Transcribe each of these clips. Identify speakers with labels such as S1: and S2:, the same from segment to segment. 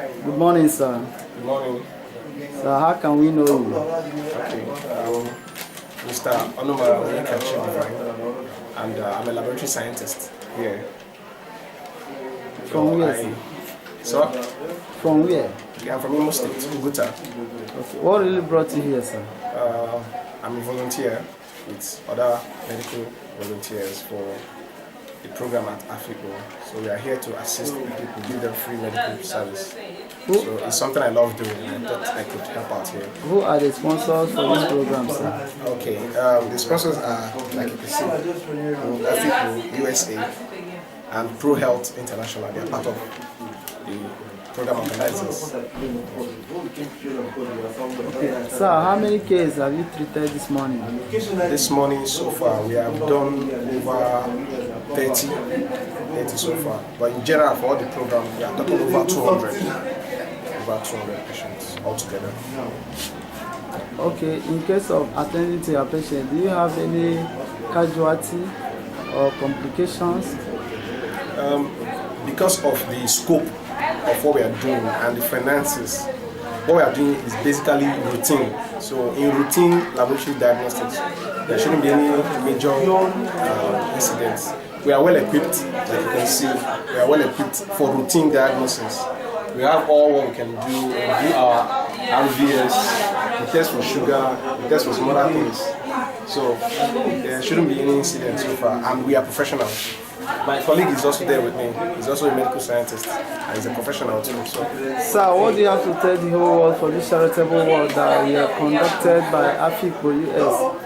S1: Good morning, sir.
S2: Good morning.
S1: So how can we know you?
S2: Okay. Mr. Onumara Onyekachi, and I'm a laboratory scientist here.
S1: From where, sir?
S2: So,
S1: From where?
S2: I'm from Imo State, Uguta.
S1: Okay. What really brought you here, sir?
S2: I'm a volunteer with other medical volunteers for the program at Afikpo. So we are here to assist people, give them free medical service. So it's something I love doing, and I thought I could help out here.
S1: Who are the sponsors for this program, sir?
S2: Okay, the sponsors are, like you can see, Afikpo, USA, and Pro Health International. They are part of the program organizers.
S1: Okay. Sir, how many cases have you treated this morning?
S2: This morning, so far, we have done over 30 so far. But in general, for all the program, we are talking over 200 patients altogether.
S1: Okay, in case of attending to your patient, do you have any casualty or complications?
S2: Because of the scope of what we are doing and the finances, what we are doing is basically routine. So in routine laboratory diagnostics, there shouldn't be any major incidents. We are well equipped, like you can see. We are well equipped for routine diagnosis. We have all what we can do. We do our RVS, we test for sugar, we test for some other things. So there shouldn't be any incidents so far, and we are professionals. My colleague is also there with me. He's also a medical scientist and he's a professional too. So.
S1: Sir, what do you have to tell the whole world for this charitable work that we are conducted by Afikpo US?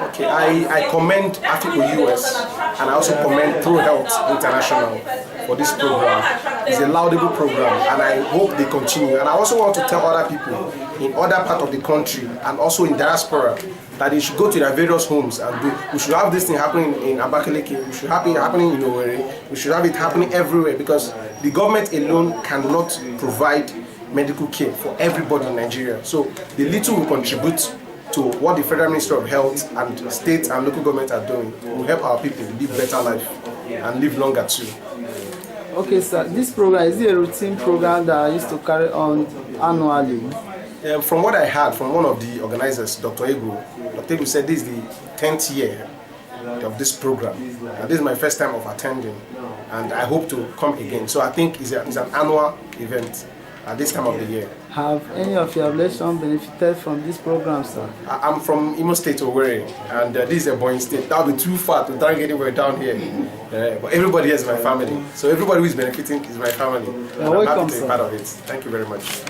S2: Okay, I commend Afikpo US and I also commend Pro Health International for this program. It's a laudable program and I hope they continue. And I also want to tell other people in other parts of the country and also in diaspora that they should go to their various homes and do. We should have this thing happening in Abakaliki, we should have it happening in Owerri, we should have it happening everywhere because the government alone cannot provide medical care for everybody in Nigeria. So the little we contribute to what the Federal Ministry of Health and state and local government are doing will help our people live better life and live longer too.
S1: Okay, sir, this program, is it a routine program that I used to carry on annually?
S2: From what I heard from one of the organizers, Dr. Ego said this is the 10th year of this program. And this is my first time of attending and I hope to come again. So I think it's an annual event at this time of the year.
S1: Have any of your relations benefited from this program, sir?
S2: I'm from Imo State, Owerri, and this is a boring state. That would be too far to drag anywhere down here. But everybody here is my family. So everybody who is benefiting is my family. And I'm happy to be part of it. Thank you very much.